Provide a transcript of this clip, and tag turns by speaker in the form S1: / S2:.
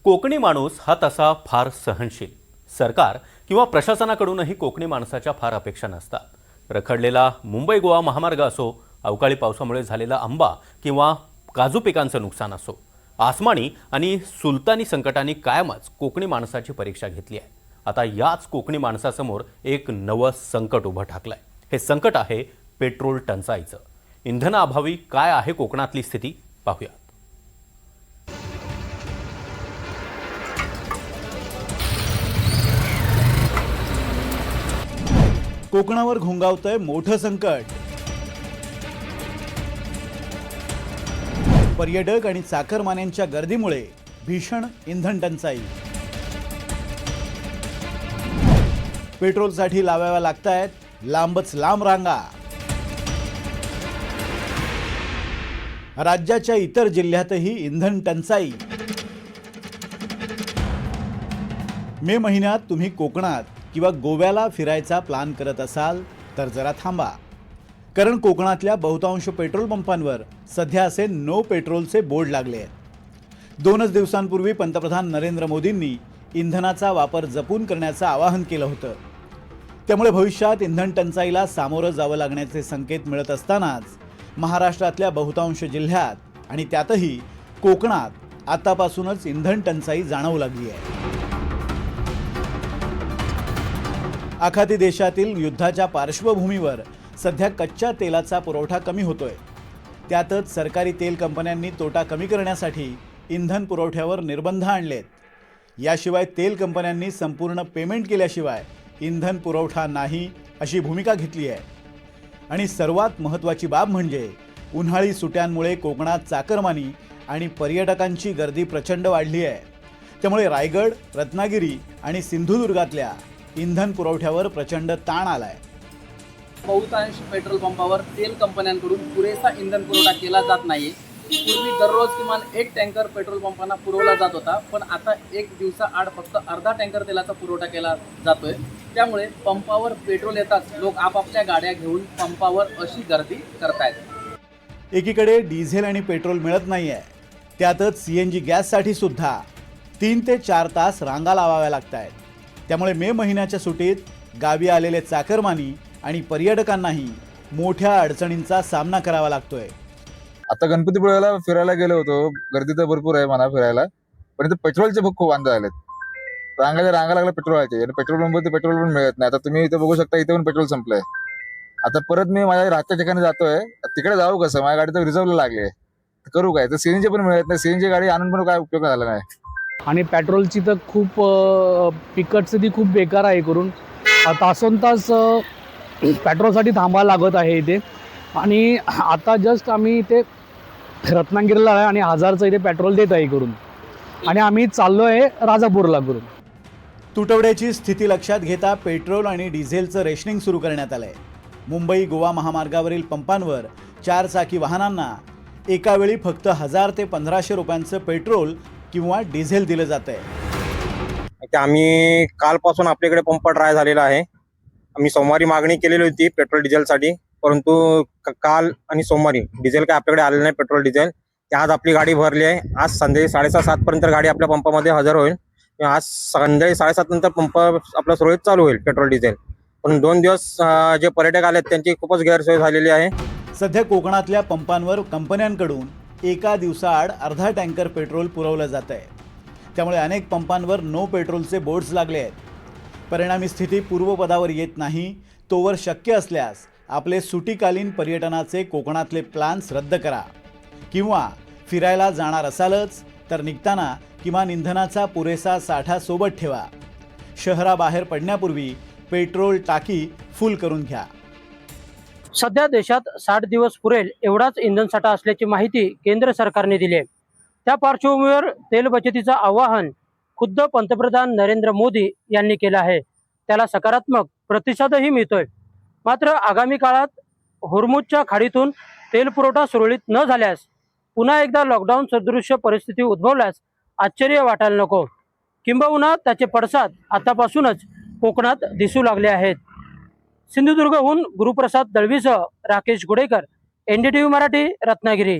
S1: कोकणी माणूस हा तसा फार सहनशील. सरकार किंवा प्रशासनाकडूनही कोकणी माणसाच्या फार अपेक्षा नसतात. रखडलेला मुंबई गोवा महामार्ग असो, अवकाळी पावसामुळे झालेला आंबा किंवा काजू पिकांचं नुकसान असो, आसमानी आणि सुलतानी संकटांनी कायमच कोकणी माणसाची परीक्षा घेतली आहे. आता याच कोकणी माणसासमोर एक नवं संकट उभं ठाकलंय. हे संकट आहे पेट्रोल टंचाईचं. इंधनाअभावी काय आहे कोकणातली स्थिती पाहूया.
S2: कोकणावर घोंगावतंय मोठं संकट. पर्यटक आणि चाकरमान्यांच्या गर्दीमुळे भीषण इंधन टंचाई. पेट्रोलसाठी लावाव्या लागतायत लांबच लांब रांगा. राज्याच्या इतर जिल्ह्यातही इंधन टंचाई. मे महिन्यात तुम्ही कोकणात किंवा गोव्याला फिरायचा प्लॅन करत असाल तर जरा थांबा, कारण कोकणातल्या बहुतांश पेट्रोल पंपांवर सध्या असे नो पेट्रोलचे बोर्ड लागले आहेत. 2 दिवसांपूर्वी पंतप्रधान नरेंद्र मोदींनी इंधनाचा वापर जपून करण्याचं आवाहन केलं होतं. त्यामुळे भविष्यात इंधन टंचाईला सामोरं जावं लागण्याचे संकेत मिळत असतानाच महाराष्ट्रातल्या बहुतांश जिल्ह्यात आणि त्यातही कोकणात आतापासूनच इंधन टंचाई जाणवू लागली आहे. आखाती देशातील युद्धाच्या पार्श्वभूमीवर सध्या कच्च्या तेलाचा पुरवठा कमी होतोय. त्यातच सरकारी तेल कंपन्यांनी तोटा कमी करण्यासाठी इंधन पुरवठ्यावर निर्बंध आणलेत. याशिवाय तेल कंपन्यांनी संपूर्ण पेमेंट केल्याशिवाय इंधन पुरवठा नाही अशी भूमिका घेतली आहे. आणि सर्वात महत्त्वाची बाब म्हणजे उन्हाळी सुट्यांमुळे कोकणात चाकरमानी आणि पर्यटकांची गर्दी प्रचंड वाढली आहे. त्यामुळे रायगड, रत्नागिरी आणि सिंधुदुर्गातल्या इंधन पुरवठ्यावर प्रचंड ताण आलाय.
S3: बहुतांश पेट्रोल पंपावर तेल कंपन्यांकडून पुरेसा इंधन पुरवठा केला जात नाही. पूर्वी दररोज किमान 1 टँकर पेट्रोल पंपांना पुरवला जात होता, पण आता 1 दिवसाआड फक्त अर्धा टँकर तेलाचा पुरवठा केला जातोय. त्यामुळे पंपावर पेट्रोल येताच लोक आपापल्या गाड्या घेऊन पंपावर अशी गर्दी करतायत.
S2: एकीकडे डिझेल आणि पेट्रोल मिळत नाही आहे, त्यातच CNG गॅससाठी सुद्धा 3 ते 4 तास रांगा लावाव्या लागत आहेत. त्यामुळे मे महिन्याच्या सुट्टीत गावी आलेले चाकरमानी आणि पर्यटकांनाही मोठ्या अडचणींचा सामना करावा लागतोय.
S4: आता गणपतीपुळ्याला फिरायला गेलो होतो, गर्दी तर भरपूर आहे म्हणा फिरायला, पण इथे पेट्रोलचे खूप वांदे आलेत. रांगा लागला पेट्रोलचे, आणि पेट्रोल पंप पेट्रोल पण मिळत नाही. आता तुम्ही इथे बघू शकता, इथे पण पेट्रोल संपलंय. आता परत मी माझ्या राहत्या ठिकाणी जातोय, तिकडे जाऊ कसं? माझ्या गाडी तर रिझर्वला लागली, करू काय? तर CNG पण मिळत नाही. CNG गाडी आणून पण काय उपयोग झाला नाही.
S5: आणि पेट्रोलची तर खूप पिकट स्थिती खूप बेकार आहे. करून तासोन तास पेट्रोलसाठी थांबायला लागत आहे इथे. आणि आता जस्ट आम्ही इथे रत्नागिरीला आहे आणि 1000चं इथे पेट्रोल देत आहे करून, आणि आम्ही चाललो आहे राजापूरला करून.
S2: तुटवड्याची स्थिती लक्षात घेता पेट्रोल आणि डिझेलचं रेशनिंग सुरू करण्यात आलंय. मुंबई गोवा महामार्गावरील पंपांवर 4 चाकी वाहनांना एका वेळी फक्त 1000 ते 1500 रुपयांचं पेट्रोल किंवा डिझेल दिलं जात आहे.
S6: आम्ही कालपासून आपल्याकडे पंप ट्राय झालेला आहे. आम्ही सोमवारी मागणी केलेली होती पेट्रोल डिझेलसाठी, परंतु काल आणि सोमवारी डिझेल काय आपल्याकडे आलेलं नाही. पेट्रोल डिझेल आज आपली गाडी भरली आहे. आज संध्याकाळी 6:30-7 पर्यंत गाडी आपल्या पंपामध्ये हजर होईल. आज संध्याकाळी 7:30 नंतर पंप आपला सुरळीत चालू होईल पेट्रोल डिझेल. पण 2 दिवस जे पर्यटक आले त्यांची खूपच गैरसोय झालेली आहे.
S2: सध्या कोकणातल्या पंपांवर कंपन्यांकडून एका दिवसाआड अर्धा टँकर पेट्रोल पुरवलं जात आहे. त्यामुळे अनेक पंपांवर नो पेट्रोलचे बोर्ड्स लागले आहेत. परिणामी स्थिती पूर्वपदावर येत नाही तोवर शक्य असल्यास आपले सुट्टीकालीन पर्यटनाचे कोकणातले प्लॅन्स रद्द करा, किंवा फिरायला जाणार असालच तर निघताना किमान इंधनाचा पुरेसा साठा सोबत ठेवा. शहराबाहेर पडण्यापूर्वी पेट्रोल टाकी फुल करून घ्या.
S7: सध्या देशात 60 दिवस पुरेल एवढाच इंधन साठा असल्याची माहिती केंद्र सरकारने दिली आहे. त्या पार्श्वभूमीवर तेल बचतीचं आवाहन खुद्द पंतप्रधान नरेंद्र मोदी यांनी केलं आहे. त्याला सकारात्मक प्रतिसादही मिळतोय. मात्र आगामी काळात होर्मुझच्या खाडीतून तेल पुरवठा सुरळीत न झाल्यास पुन्हा एकदा लॉकडाऊन सदृश्य परिस्थिती उद्भवल्यास आश्चर्य वाटायला नको. किंबहुना त्याचे पडसाद आतापासूनच कोकणात दिसू लागले आहेत. सिंधुदुर्गहून गुरुप्रसाद दळवीसह राकेश गुडेकर, NDTV मराठी, रत्नागिरी.